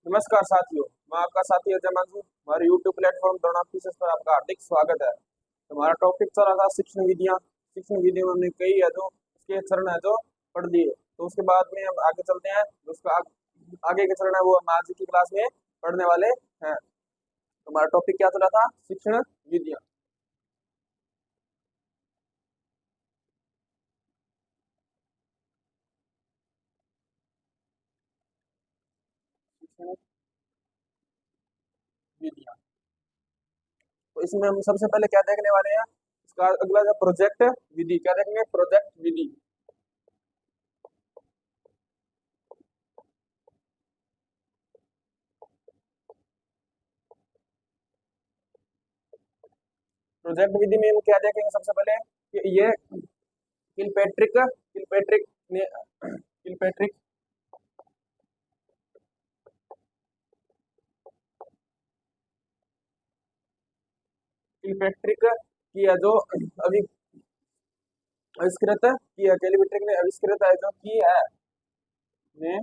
नमस्कार साथियों। मैं आपका साथी अजय मंजू। हमारे YouTube प्लेटफॉर्म द्रोणाम फीचर्स पर आपका हार्दिक स्वागत है। हमारा टॉपिक चल रहा था शिक्षण विधियां। शिक्षण विधियों में हमने कई है जो उसके चरण है जो पढ़ दिए, तो उसके बाद में हम आगे चलते हैं। उसका आगे के चरण है वो हम आज की क्लास में पढ़ने वाले हैं। हमारा टॉपिक क्या चल रहा था? शिक्षण विधियां। शिक्षण विधियां, तो इसमें हम सबसे पहले क्या देखने वाले हैं? इसका अगला जो प्रोजेक्ट विधि, क्या देखेंगे? प्रोजेक्ट विधि। प्रोजेक्ट विधि में हम क्या देखेंगे? सबसे पहले कि ये किलपैट्रिक किलपैट्रिक ने किलपैट्रिक किलपैट्रिक की है जो अभी आविष्कृत की है। किलपैट्रिक ने आविष्कृत है जो की है, ने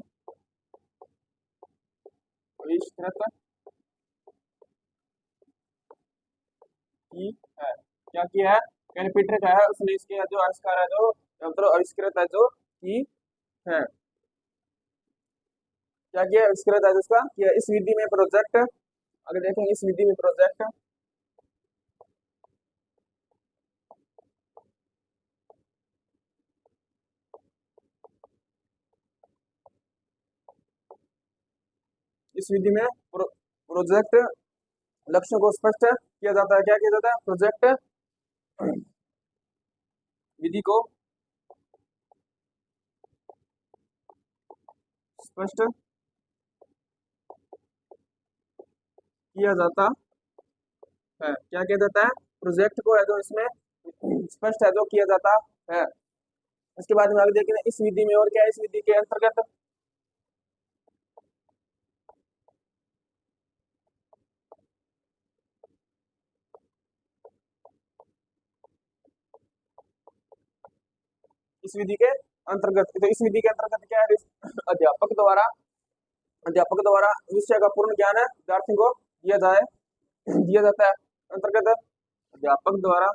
आविष्कृत की है। क्या किया है? किलपैट्रिक है, उसने इसके जो आविष्कार है जो मतलब आविष्कृत है जो की है। क्या किया? आविष्कृत है जिसका किया। इस विधि में प्रोजेक्ट, अगर देखेंगे इस विधि में प्रोजेक्ट, इस विधि में प्रोजेक्ट लक्ष्यों को स्पष्ट किया जाता है। क्या किया जाता है? प्रोजेक्ट विधि को स्पष्ट किया जाता है। क्या किया जाता है? प्रोजेक्ट को है जो इसमें स्पष्ट है जो किया जाता है। इसके बाद में आगे देखेंगे इस विधि में और क्या है। इस विधि के अंतर्गत, इस विधि के अंतर्गत, तो इस विधि के अंतर्गत क्या है? अध्यापक द्वारा अध्यापक द्वारा विषय का पूर्ण ज्ञान है विद्यार्थी को दिया जाता है। अंतर्गत अध्यापक द्वारा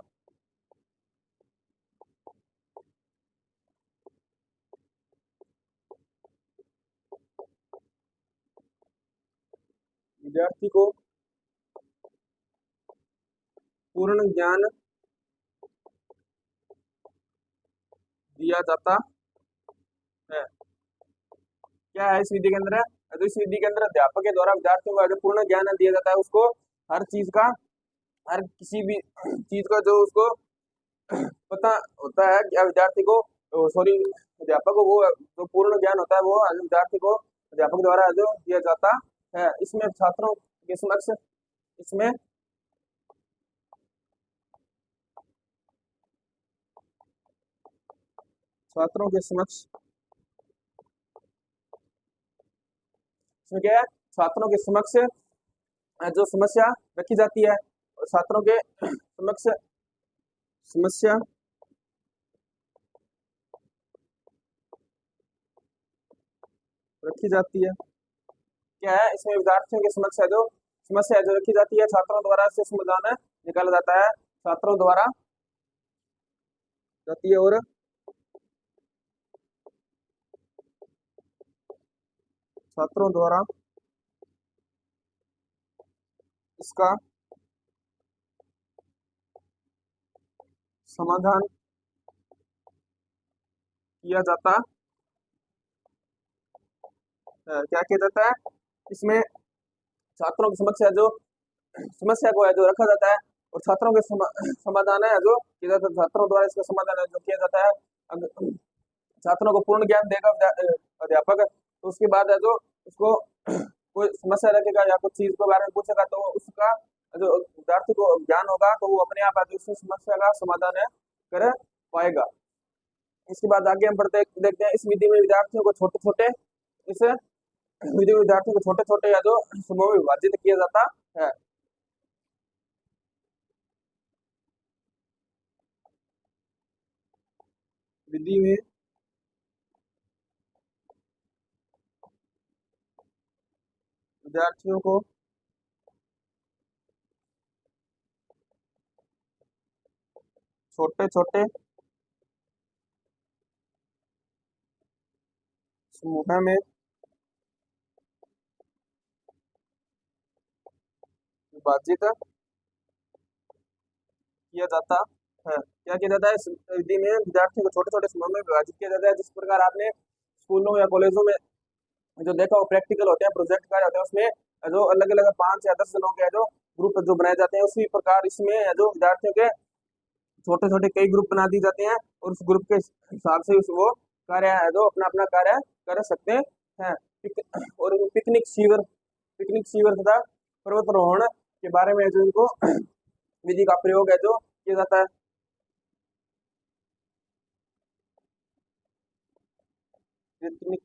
विद्यार्थी को पूर्ण ज्ञान दिया जाता है। क्या है इस विधि के अंदर? तो इस विधि के अंदर अध्यापक के द्वारा विद्यार्थियों को जो पूर्ण ज्ञान दिया जाता है, उसको हर चीज का, हर किसी भी चीज का जो उसको पता होता है कि विद्यार्थी को, सॉरी, अध्यापक को वो जो पूर्ण ज्ञान होता है वो विद्यार्थी को अध्यापक द्वारा जो दिया जाता है। इसमें छात्रों के समक्ष, इसमें छात्रों के समक्ष, इसमें क्या है? छात्रों के समक्ष जो समस्या रखी जाती है, और छात्रों के समक्ष समस्या रखी जाती है। क्या है? इसमें विद्यार्थियों की समस्या जो रखी जाती है, छात्रों द्वारा इससे समाधान निकाला जाता है। छात्रों द्वारा जाती है और छात्रों द्वारा इसका समाधान किया जाता है। क्या किया जाता है? इसमें छात्रों की समस्या को है जो रखा जाता है, और छात्रों के समाधान है जो किया जाता है। छात्रों द्वारा इसका समाधान है जो किया जाता है। छात्रों को पूर्ण ज्ञान देगा अध्यापक, तो उसके बाद है जो उसको कोई समस्या रखेगा या कुछ चीज के बारे में पूछेगा, तो उसका जो विद्यार्थी को ज्ञान होगा तो वो अपने आप है जो उस समस्या का समाधान है कर पाएगा। इसके बाद आगे हम पढ़ते देखते हैं। इस विधि में विद्यार्थियों को छोटे छोटे इस विधि में विद्यार्थियों को छोटे छोटे या जो समूह में विभाजित किया जाता है। विधि में विद्यार्थियों को छोटे छोटे समूह में विभाजित किया जाता है। क्या किया जाता है इस विधि में? विद्यार्थियों को छोटे छोटे समूह में विभाजित किया जाता है। जिस प्रकार आपने स्कूलों या कॉलेजों में जो देखा हो, प्रैक्टिकल होते हैं, प्रोजेक्ट कार्य होते हैं, उसमें जो अलग अलग 5 या 10 जनों के जो ग्रुप जो बनाए जाते हैं, उसी प्रकार इसमें जो विद्यार्थियों के छोटे छोटे कई ग्रुप बना दिए जाते हैं और उस ग्रुप के हिसाब से वो कार्य है जो अपना अपना कार्य कर सकते हैं। और पिकनिक शिविर तथा पर्वतारोहण के बारे में जो इनको विधि का प्रयोग है जो किया जाता है। पिकनिक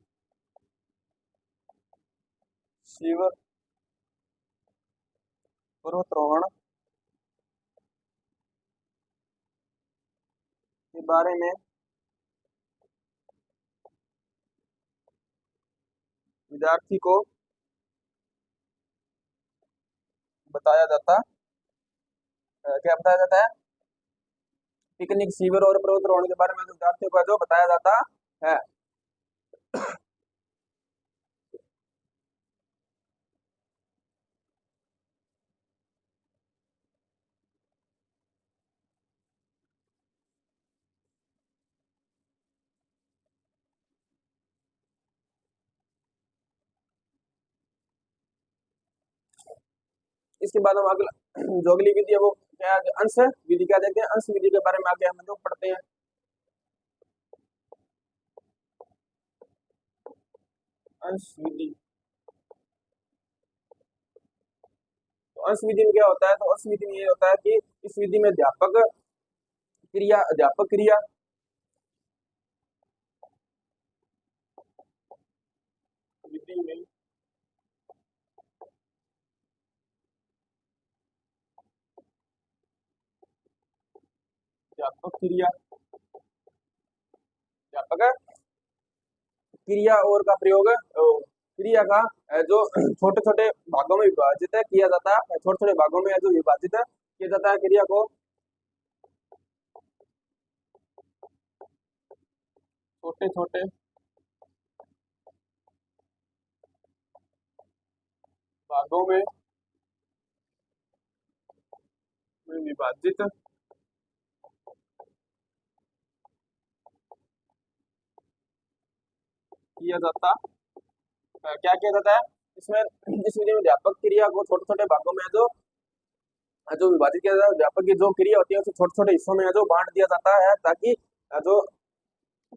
शिविर पर्वतारोहण के बारे में विद्यार्थी को बताया जाता क्या बताया जाता है? पिकनिक शिविर और पर्वतारोहण के बारे में विद्यार्थियों को जो बताया जाता है। इसके बाद हम अगला जो अगली विधि है वो क्या है? अंश विधि क्या देखते हैं? अंश विधि के बारे में आगे हम लोग पढ़ते हैं। अंश विधि, तो अंश विधि में क्या होता है? तो अंश विधि में ये होता है कि इस विधि में अध्यापक क्रिया विधि में अध्यापक अध्यापक क्रिया और का प्रयोग क्रिया का जो छोटे छोटे भागों में विभाजित किया जाता है, छोटे छोटे भागों में जो विभाजित किया जाता है क्रिया को छोटे छोटे भागों में विभाजित किया जाता क्या किया जाता है इसमें? इस विधि में व्यापक क्रिया को छोटे छोटे भागों में जो जो विभाजित किया जाता है, व्यापक की जो क्रिया होती है उसे छोटे छोटे हिस्सों में जो बांट दिया जाता है ताकि जो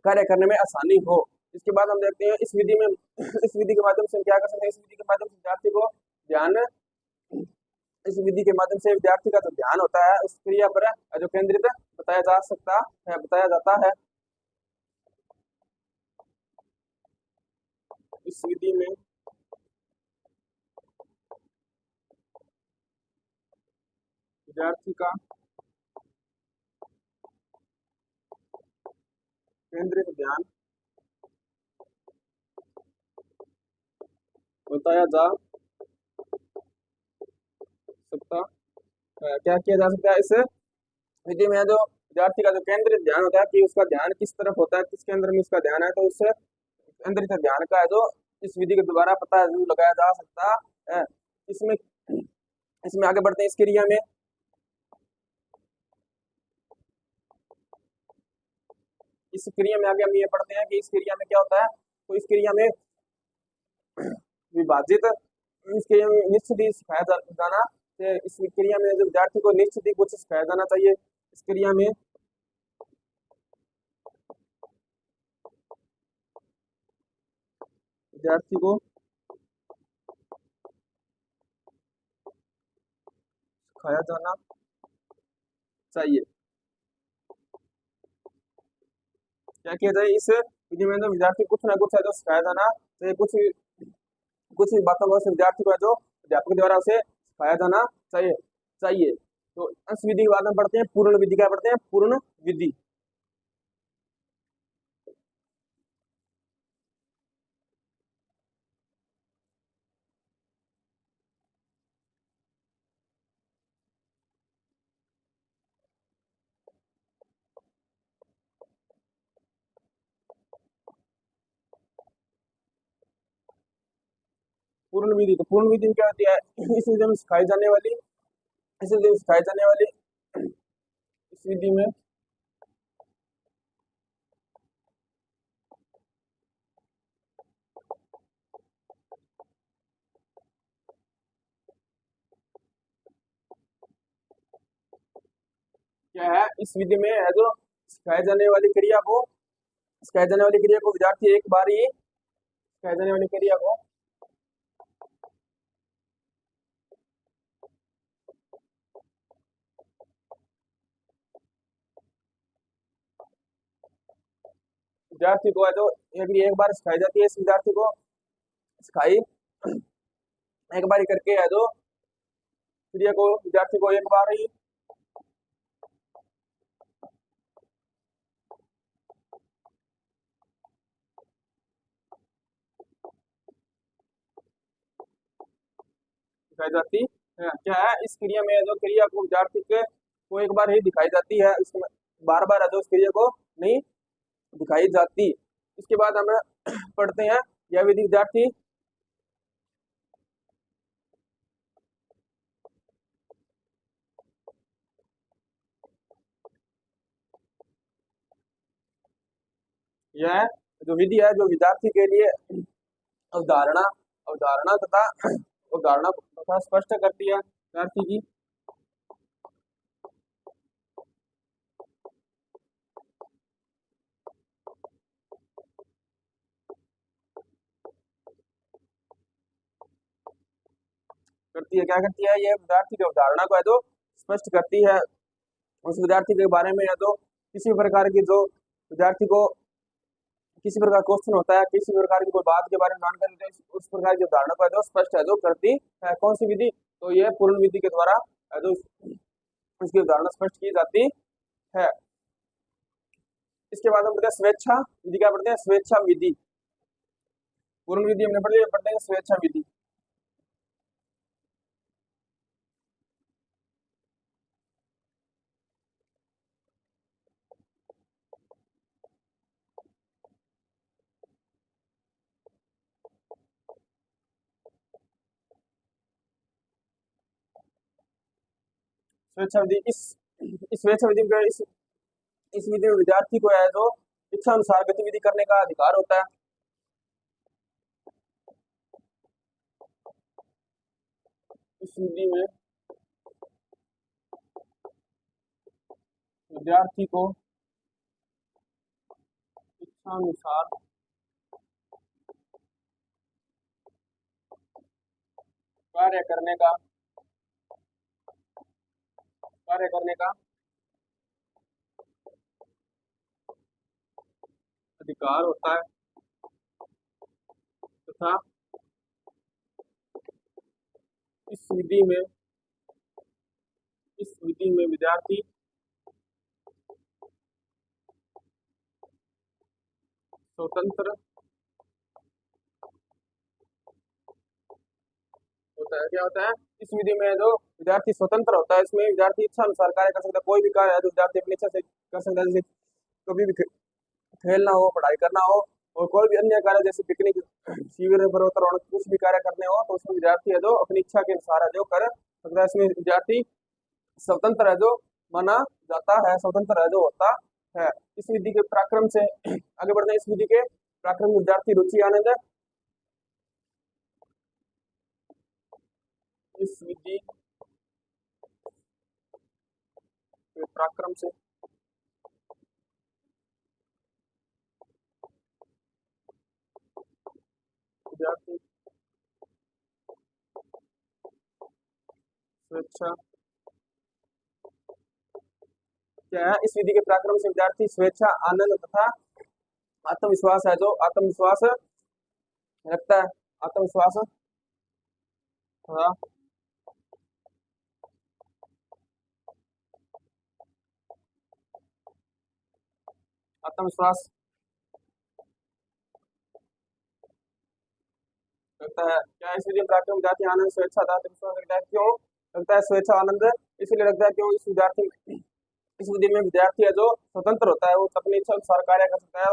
कार्य करने में आसानी हो। इसके बाद हम देखते हैं इस विधि में इस विधि के माध्यम से हम क्या कर सकते हैं? इस विधि के माध्यम से विद्यार्थी को ध्यान इस विधि के माध्यम से विद्यार्थी का जो ध्यान होता है उस क्रिया पर जो केंद्रित बताया जाता है। इस विधि में विद्यार्थी का केंद्रित ध्यान बताया जा सकता क्या किया जा सकता है? इस विधि में जो विद्यार्थी का जो केंद्रित ध्यान होता है कि उसका ध्यान किस तरफ होता है, किस केंद्र में उसका ध्यान है, तो उससे केंद्रित ध्यान का है जो इस विधि के द्वारा पता लगाया जा सकता है। इसमें इसमें आगे बढ़ते हैं इस क्रिया में। इस क्रिया में आगे हम ये पढ़ते हैं कि इस क्रिया में क्या होता है। तो इस क्रिया में विभाजित इस क्रिया में निश्चित ही सिखाया जाना इस क्रिया में जो विद्यार्थी को निश्चित ही कुछ सिखाया जाना चाहिए। इस क्रिया में विद्यार्थी को सिखाया जाना चाहिए। क्या किया जाए? इस विधि में तो विद्यार्थी कुछ ना कुछ है जो सिखाया जाना चाहिए। कुछ बातों को विद्यार्थी को है जो अध्यापक द्वारा उसे सिखाया जाना चाहिए चाहिए तो अंश विधि के बाद में पढ़ते हैं पूर्ण विधि। क्या पढ़ते हैं? पूर्ण विधि। पूर्ण विधि, तो पूर्ण विधि में क्या होती है, इस विधि में सिखाई जाने वाली, इस विधि में सिखाई जाने वाली, इस विधि में क्या है, इस विधि में है जो सिखाई जाने वाली क्रिया को, सिखाई जाने वाली क्रिया को विद्यार्थी एक बार ही, सिखाई जाने वाली क्रिया को विद्यार्थी को है जो एक बार सिखाई जाती है, इस विद्यार्थी को सिखाई एक बार ही करके है जो क्रिया को विद्यार्थी को एक बार ही सिखाई जाती है। क्या है, इस क्रिया में जो क्रिया को विद्यार्थी के को एक बार ही दिखाई जाती है, इसमें बार बार है जो उस क्रिया को नहीं दिखाई जाती। इसके बाद हमें पढ़ते हैं यह विधि विद्यार्थी यह जो विधि है जो विद्यार्थी के लिए अवधारणा अवधारणा तथा अवधारणा तथा स्पष्ट करती है विद्यार्थी की, करती है, क्या करती है, ये विद्यार्थी की अवधारणा को है जो स्पष्ट करती है। उस विद्यार्थी के बारे में है जो किसी प्रकार की जो विद्यार्थी को किसी प्रकार क्वेश्चन होता है, किसी प्रकार की कोई बात के बारे में जानकारी देते हैं, उस प्रकार की अवधारणा को है जो स्पष्ट है जो करती है। कौन सी विधि, तो ये पूर्ण विधि के द्वारा है जो उसकी अवधारणा स्पष्ट की जाती है। इसके बाद हम पढ़ते हैं स्वेच्छा विधि, क्या पढ़ते हैं, स्वेच्छा विधि। पूर्ण विधि हमने पढ़ ली, पढ़ते हैं स्वेच्छा विधि। स्वेच्छा विधि, इस स्वेच्छा विधि में इस विधि में विद्यार्थी को है जो इच्छा अनुसार गतिविधि करने का अधिकार होता है। इस विधि में विद्यार्थी को इच्छा अनुसार कार्य करने का कार्य करने का अधिकार होता है तथा इस विधि में विद्यार्थी स्वतंत्र होता है। क्या होता है, इस विधि में जो विद्यार्थी स्वतंत्र होता है, इसमें विद्यार्थी इच्छा अनुसार कार्य कर सकता है, कोई भी कार्य है जो विद्यार्थी अपनी इच्छा से कर सकता है, जैसे कभी भी खेलना हो, पढ़ाई करना हो, और कोई भी अन्य कार्य जैसे पिकनिक, शिविर पर्वतारोहण, कुछ भी कार्य करने हो, तो उसमें विद्यार्थी है जो अपनी इच्छा के अनुसार है जो कर सकता है। इसमें विद्यार्थी स्वतंत्र है जो माना जाता है, स्वतंत्र है जो होता है। इस विधि के पराक्रम से आगे बढ़ते हैं। इस विधि के पराक्रम विद्यार्थी रुचि आनंद, इस विधि के पराक्रम से विद्यार्थी स्वेच्छा, क्या है, इस विधि के पराक्रम से विद्यार्थी स्वेच्छा आनंद तथा आत्मविश्वास है जो आत्मविश्वास रखता है, आत्मविश्वास, हाँ, आत्मविश्वास लगता है। क्या इस विधि में प्राप्त विद्यार्थी आनंद स्वेच्छा था आत्मविश्वास लगता है, क्यों लगता है स्वेच्छा आनंद, इसलिए लगता है क्यों इस विद्यार्थी इस विधि में विद्यार्थी है जो स्वतंत्र होता है, वो अपनी इच्छा अनुसार कार्य कर सकता है,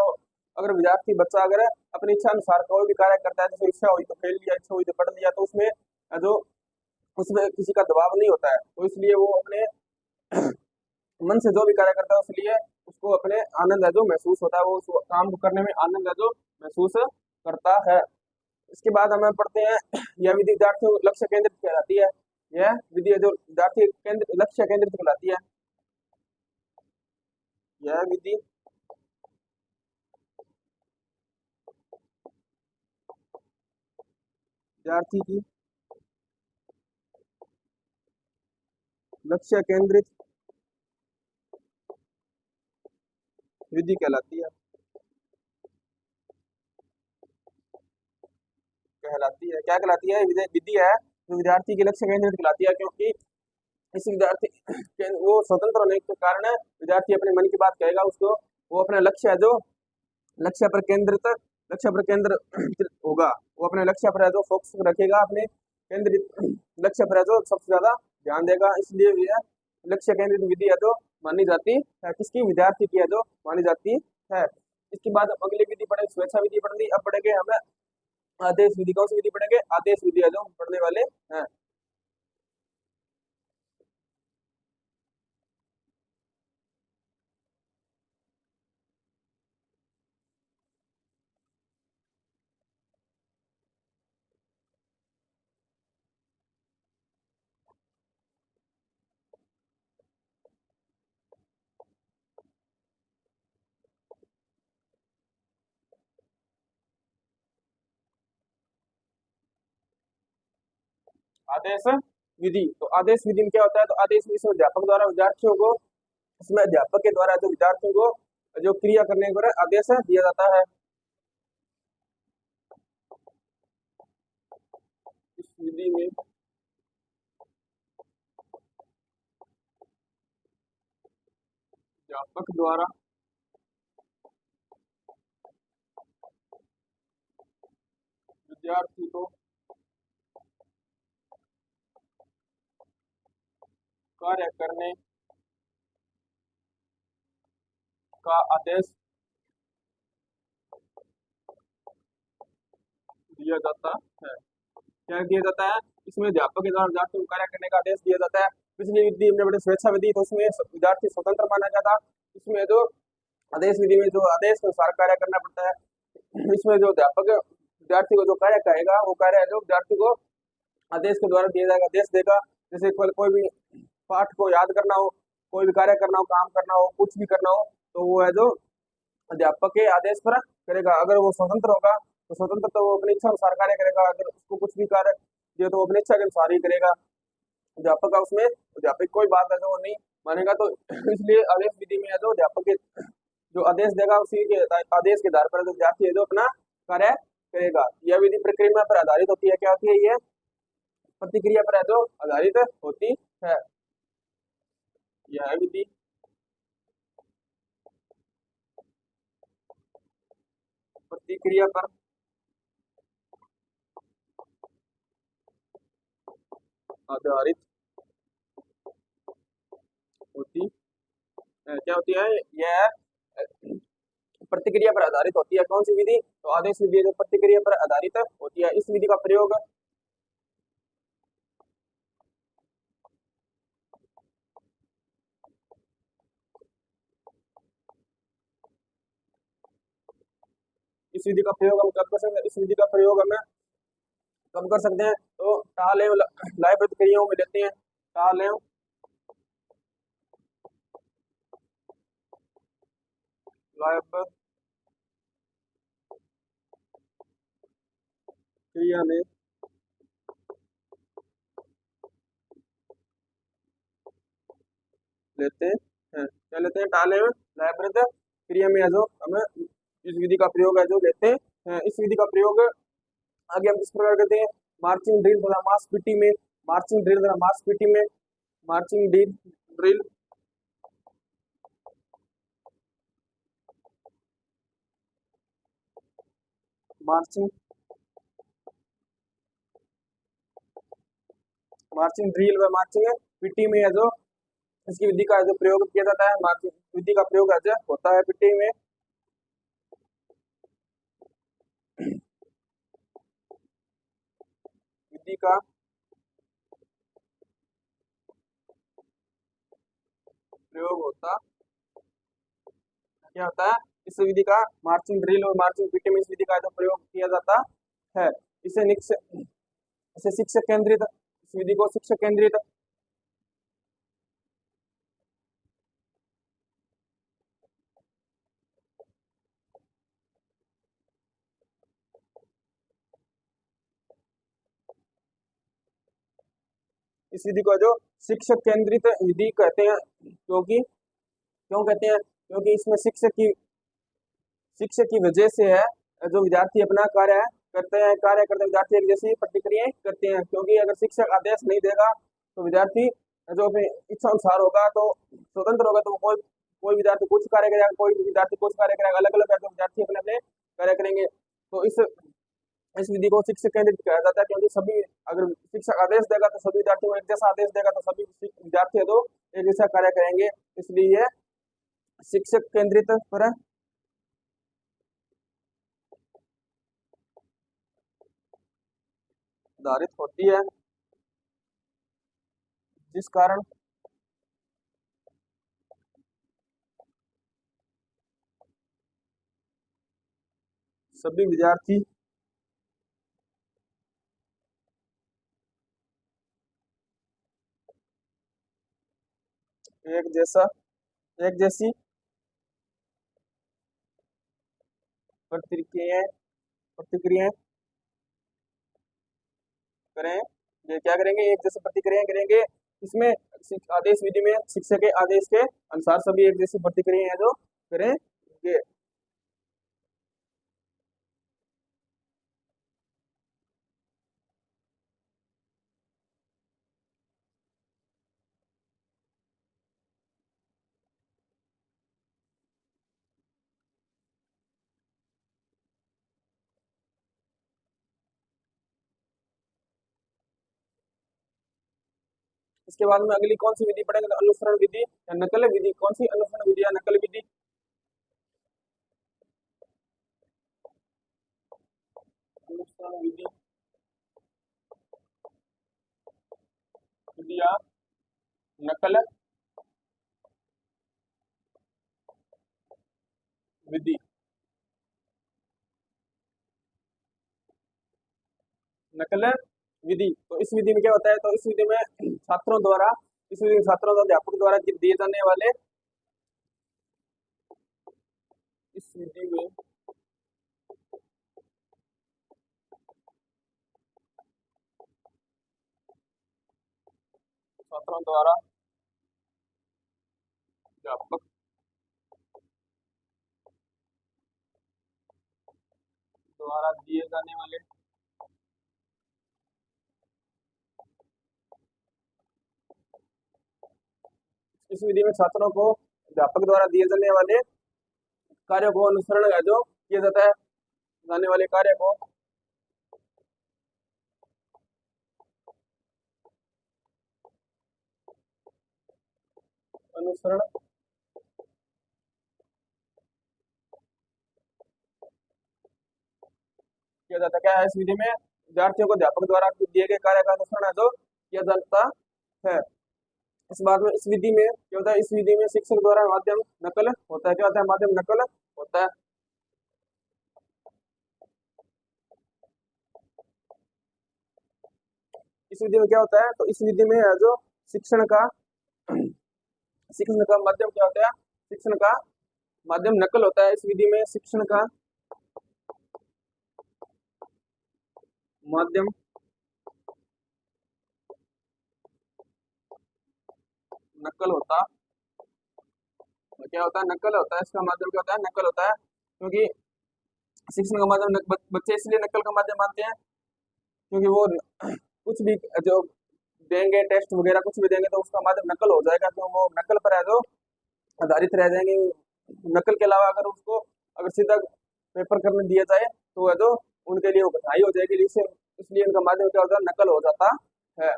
अगर विद्यार्थी बच्चा अगर अपनी इच्छा अनुसार कोई भी कार्य करता है, जैसे इच्छा हुई तो खेल लिया, इच्छा हुई तो पढ़ लिया, तो उसमें जो उसमें किसी का दबाव नहीं होता है, तो इसलिए वो अपने मन से जो भी कार्य करता है उसलिए उसको अपने आनंद है जो महसूस होता है, वो उस काम को करने में आनंद है जो महसूस करता है। इसके बाद हमें पढ़ते हैं यह विधि विद्यार्थियों को लक्ष्य केंद्रित कहलाती है। यह विधि है जो विद्यार्थी केंद्र लक्ष्य केंद्रित कहलाती है। यह विधि विद्यार्थी की लक्ष्य केंद्रित विधि कहलाती है। क्या कहलाती है? विधि है जो विद्यार्थी के लक्ष्य केंद्रित कहलाती है, क्योंकि इस विद्यार्थी वो स्वतंत्र होने के कारण विद्यार्थी अपने मन की बात कहेगा, उसको वो अपना लक्ष्य है जो लक्ष्य पर केंद्रित लक्ष्य पर केंद्र होगा, वो अपने लक्ष्य पर है जो फोकस रखेगा, अपने केंद्रित लक्ष्य पर है जो सबसे ज्यादा ध्यान देगा, इसलिए यह लक्ष्य केंद्रित विधि है जो मानी जाती है, किसकी? विद्यार्थी की है जो मानी जाती है। इसके बाद हम अगली विधि पढ़े, स्वेच्छा विधि पढ़ ली। अब पढ़ेंगे हमें आदेश विधि। कौन सी विधि पढ़ेंगे? आदेश विधि है जो हम पढ़ने वाले हैं। आदेश विधि, तो आदेश विधि में क्या होता है? तो आदेश विधि से अध्यापक द्वारा विद्यार्थियों को, इसमें अध्यापक के द्वारा जो विद्यार्थियों को जो क्रिया करने को आदेश दिया जाता है। इस विधि में अध्यापक द्वारा विद्यार्थी को कार्य करने का आदेश दिया जाता है। क्या दिया जाता है? इसमें अध्यापक के द्वारा विद्यार्थी को कार्य करने का आदेश दिया जाता है। पिछली विधि में बड़े स्वेच्छा विधि, तो उसमें विद्यार्थी स्वतंत्र माना जाता। इसमें जो आदेश विधि में जो आदेश के अनुसार कार्य करना पड़ता है, इसमें जो अध्यापक विद्यार्थी को जो कार्य करेगा, वो कार्य है जो विद्यार्थी को आदेश के द्वारा दिया जाएगा, आदेश देगा। जैसे कोई भी पाठ को याद करना हो, कोई भी कार्य करना हो, काम करना हो, कुछ भी करना हो, तो वो है जो अध्यापक के आदेश पर करेगा। अगर वो स्वतंत्र होगा तो स्वतंत्र तो वो अपनी इच्छा अनुसार कार्य करेगा, अगर उसको कुछ भी कार्य दिए तो वो अपनी इच्छा के अनुसार ही करेगा। अध्यापक का उसमें अध्यापक कोई बात है जो वो नहीं मानेगा, तो इसलिए आदेश विधि में है जो अध्यापक के जो आदेश देगा, उसी के आदेश के आधार पर जो विद्यार्थी है जो अपना कार्य करेगा। यह विधि प्रक्रिया पर आधारित होती है। क्या होती है? ये प्रतिक्रिया पर है जो आधारित होती है। यह विधि प्रतिक्रिया पर आधारित होती है। क्या होती है? यह प्रतिक्रिया पर आधारित होती है। कौन सी विधि? तो आदेश विधि जो प्रतिक्रिया पर आधारित होती है। इस विधि का प्रयोग इस विधि का प्रयोग हम कब कर सकते हैं? इस विधि का प्रयोग हमें कब कर सकते हैं? तो टाल एवं लाइव प्रतिक्रियाओं में लेते हैं। टाल एवं लाइव क्रिया में लेते हैं। क्या लेते हैं? टाल एवं लाइव क्रिया में है जो हमें इस विधि का प्रयोग है जो लेते हैं। इस विधि का प्रयोग आगे हम किस प्रकार करते हैं? मार्चिंग ड्रिल तथा मास पीटी में, मार्चिंग ड्रिल तथा मास पीटी में, marching drill marching marching drill व मार्चिंग पीटी में है जो इसकी विधि का जो प्रयोग किया जाता है, मार्चिंग विधि का प्रयोग है जो होता है पीटी में। विधि का प्रयोग होता, क्या होता है, इस विधि का मार्चिंग ड्रिल और मार्चिंग पीटी में इस विधि का जो प्रयोग किया जाता है, इसे इसे शिक्षक केंद्रित, इस विधि को शिक्षक केंद्रित, इस विधि को जो शिक्षक केंद्रित विधि कहते हैं, क्योंकि क्यों कहते हैं, क्योंकि इसमें शिक्षक की वजह से है जो विद्यार्थी अपना कार्य करते विद्यार्थी एक जैसी प्रतिक्रियाएं करते हैं, क्योंकि अगर शिक्षक आदेश नहीं देगा तो विद्यार्थी जो अपनी इच्छा अनुसार होगा, तो स्वतंत्र होगा, तो कोई कोई विद्यार्थी कुछ कार्य करेगा, कोई विद्यार्थी कुछ कार्य करेगा, अलग अलग विद्यार्थी अपने अपने कार्य करेंगे। तो इस विधि को शिक्षक केंद्रित कहा जाता है, क्योंकि सभी, अगर शिक्षक आदेश देगा तो सभी विद्यार्थियों को एक जैसा आदेश देगा, तो सभी विद्यार्थी है तो एक जैसा कार्य करेंगे, इसलिए ये शिक्षक केंद्रित पर आधारित होती है, जिस कारण सभी विद्यार्थी एक जैसी प्रतिक्रियाएं प्रतिक्रियाएं करें, ये क्या करेंगे, एक जैसी प्रतिक्रियाएं करेंगे। इसमें आदेश विधि में शिक्षक के आदेश के अनुसार सभी एक जैसी प्रतिक्रियाएं जो करेंगे। इसके बाद में अगली कौन सी विधि पढ़ेंगे, तो अनुसरण विधि या नकल विधि, कौन सी अनुसरण विधि या नकल विधि, अनुसरण विधि विधि या नकल विधि। नकल विधि, तो इस विधि में क्या होता है, तो इस विधि में छात्रों द्वारा, इस विधि में छात्रों द्वारा अध्यापक द्वारा दिए जाने वाले, इस विधि में छात्रों द्वारा अध्यापक द्वारा दिए जाने वाले, इस विधि में छात्रों को अध्यापक द्वारा दिए जाने वाले कार्यों को अनुसरण है जो किया जाता है, जाने वाले कार्य को अनुसरण किया जाता है। क्या है, इस विधि में विद्यार्थियों को अध्यापक द्वारा दिए गए कार्य का अनुसरण है जो किया जाता है। इस बात में, इस विधि में क्या होता है, इस विधि में शिक्षक द्वारा माध्यम नकल होता है, क्या होता है, माध्यम नकल होता है। इस विधि में क्या होता है, तो इस विधि में जो शिक्षण का शिक्षण का माध्यम क्या होता है, शिक्षण का माध्यम नकल होता है। इस विधि में शिक्षण का माध्यम नकल होता, क्या होता है, नकल होता है, इसका माध्यम क्या होता है, नकल होता है, क्योंकि शिक्षण का माध्यम बच्चे इसलिए नकल का माध्यम मानते हैं, क्योंकि वो कुछ भी जो देंगे, टेस्ट वगैरह कुछ भी देंगे, तो उसका माध्यम नकल हो जाएगा, तो वो नकल पर है जो आधारित रह जाएंगे। नकल के अलावा अगर उसको, अगर सीधा पेपर करने दिया जाए, तो वह जो उनके लिए वो कठिनाई हो जाएगी, इसलिए उनका माध्यम क्या होता है, नकल हो जाता है।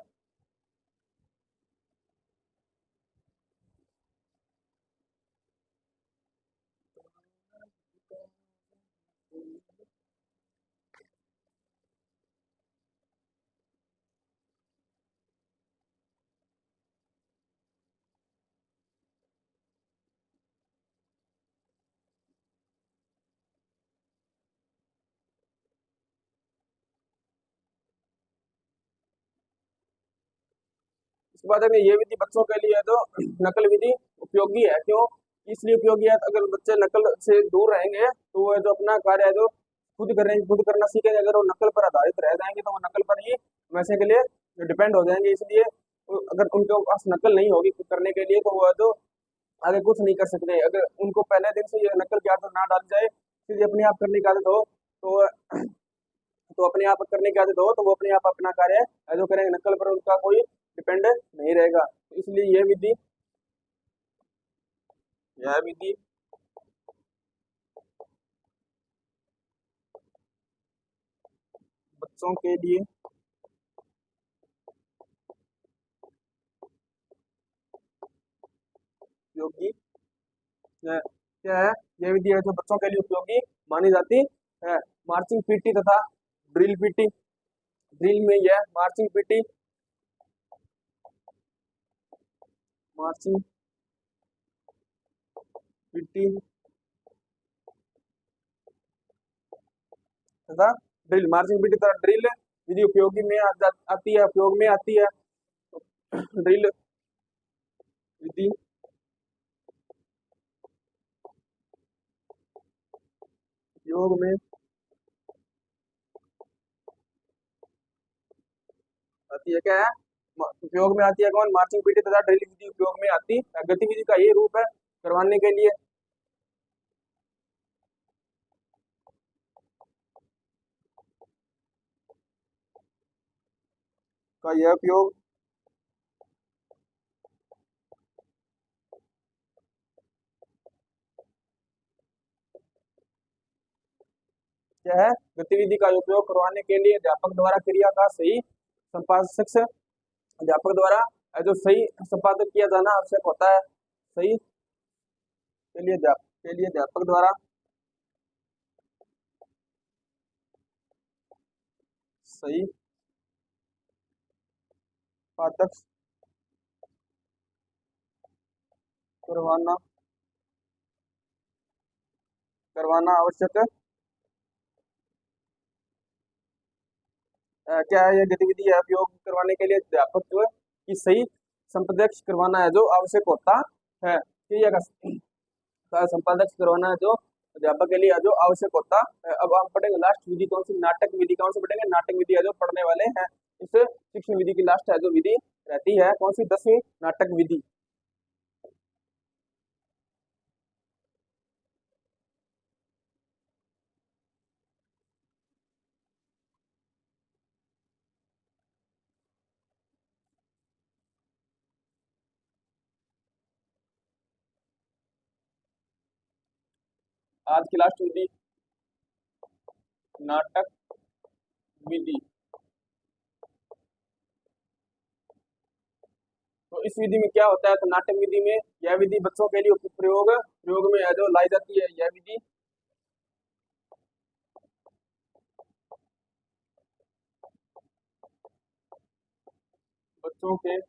इसके बाद अगर ये विधि बच्चों के लिए तो नकल विधि उपयोगी है। क्यों? इसलिए उपयोगी है, अगर बच्चे नकल से दूर रहेंगे तो वो जो अपना कार्य है जो खुद करेंगे, खुद करना सीखेंगे। अगर वो नकल पर आधारित रह जाएंगे तो वो नकल पर ही हमेशा के लिए डिपेंड हो जाएंगे। इसलिए अगर उनके पास नकल नहीं होगी खुद करने के लिए तो वो जो आगे कुछ नहीं कर सकते। अगर उनको पहले दिन से ये नकल की आदत ना डाली जाए, फिर ये अपने आप करने की आदत हो तो अपने आप करने की आदत हो तो वो अपने आप अपना कार्य जो करेंगे, नकल पर उनका कोई डिपेंड नहीं रहेगा। तो इसलिए यह विधि बच्चों के लिए उपयोगी है। क्या है? यह विधि है जो बच्चों के लिए उपयोगी मानी जाती है। मार्चिंग पीटी तथा ड्रिल पीटी। ड्रिल में यह मार्चिंग पीटी, मार्चिंग पीटी तथा ड्रिल, मार्चिंग पीटी तथा ड्रिल विधि उपयोगी में आती है, उपयोग में आती है। ड्रिल विधि उपयोग में आती है। क्या है? उपयोग में आती है कौन? मार्चिंग पीटी तथा ड्रिल विधि उपयोग में आती है। गतिविधि का ये रूप है करवाने के लिए का यह उपयोग क्या है? गतिविधि का उपयोग करवाने के लिए अध्यापक द्वारा क्रिया का सही संपादक से अध्यापक द्वारा जो सही संपादक किया जाना आवश्यक होता है। सही के लिए अध्यापक द्वारा सही संपादक करवाना करवाना आवश्यक क्या है? यह गतिविधि है उपयोग करवाने के लिए अध्यापक जो है कि सही संपादक करवाना है जो आवश्यक होता है। क्रिया का संपादक करवाना है जो अध्यापक के लिए जो आवश्यक होता है। अब हम पढ़ेंगे लास्ट विधि कौन सी? नाटक विधि। कौन सी पढ़ेंगे? नाटक विधि है जो पढ़ने वाले हैं। इस शिक्षण विधि की लास्ट है जो विधि रहती है कौन सी? 10वीं नाटक विधि। आज की लास्ट विधि नाटक विधि। तो इस विधि में क्या होता है? तो नाटक विधि में यह विधि बच्चों के लिए प्रयोग में है जो लाई जाती है। यह विधि बच्चों के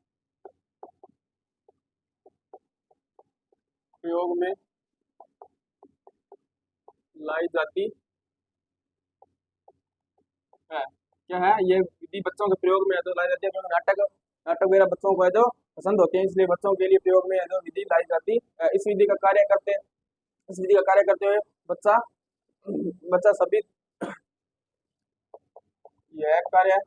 प्रयोग में लाई जाती है। क्या है? ये विधि बच्चों के प्रयोग में है जो लाई जाती है, क्योंकि नाटक नाटक वगैरह बच्चों को है जो पसंद होते हैं, इसलिए बच्चों के लिए प्रयोग में है जो विधि लाई जाती है। इस विधि का कार्य करते हुए बच्चा बच्चा सभी यह कार्य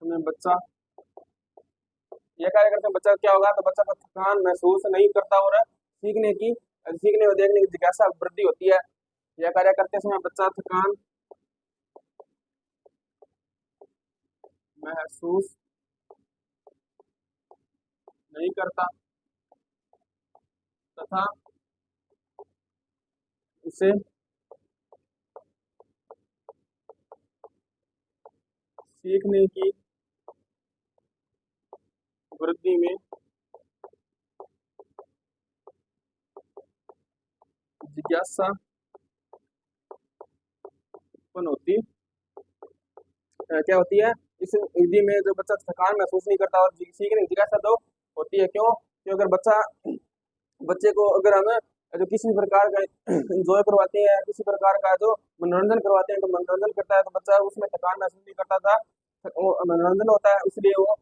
में बच्चा यह कार्य करते हैं बच्चा क्या होगा? तो बच्चा को थकान महसूस नहीं करता और सीखने और देखने की जिज्ञासा वृद्धि होती है। यह कार्य करते समय बच्चा थकान महसूस नहीं करता तथा उसे सीखने की वृद्धि में जिज्ञासा उत्पन्न होती क्या होती है? इस विधि में जो बच्चा थकान महसूस नहीं करता और सीखने की जिज्ञासा तो होती है। क्यों? क्योंकि अगर बच्चे को अगर हम जो किसी प्रकार का इंजॉय करवाते हैं, किसी प्रकार का जो मनोरंजन करवाते हैं, तो मनोरंजन करता है तो बच्चा उसमें थकान महसूस नहीं करता था। वो मनोरंजन होता है इसलिए वो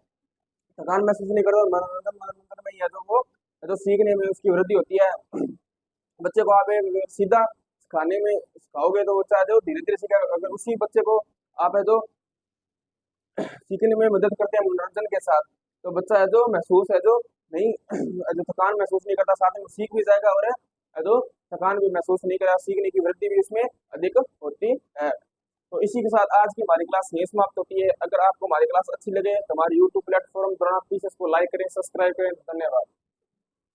थकान महसूस नहीं करता। मनोरंजन मनोरंजन में ही है जो वो जो सीखने में उसकी वृद्धि होती है। बच्चे को आप एक सीधा सिखाने में सिखाओगे तो बच्चा जो धीरे धीरे सीखेगा। अगर उसी बच्चे को आप है जो सीखने में मदद करते हैं मनोरंजन के साथ, तो बच्चा है जो महसूस है जो नहीं जो थकान महसूस नहीं करता, साथ में सीख भी जाएगा और है जो थकान भी महसूस नहीं करेगा, सीखने की वृद्धि भी उसमें अधिक होती है। तो इसी के साथ आज की हमारी क्लास यहीं समाप्त होती है। अगर आपको हमारी क्लास अच्छी लगे तो हमारे यूट्यूब प्लेटफॉर्म द्वारा प्लीज इसको लाइक करें, सब्सक्राइब करें। धन्यवाद।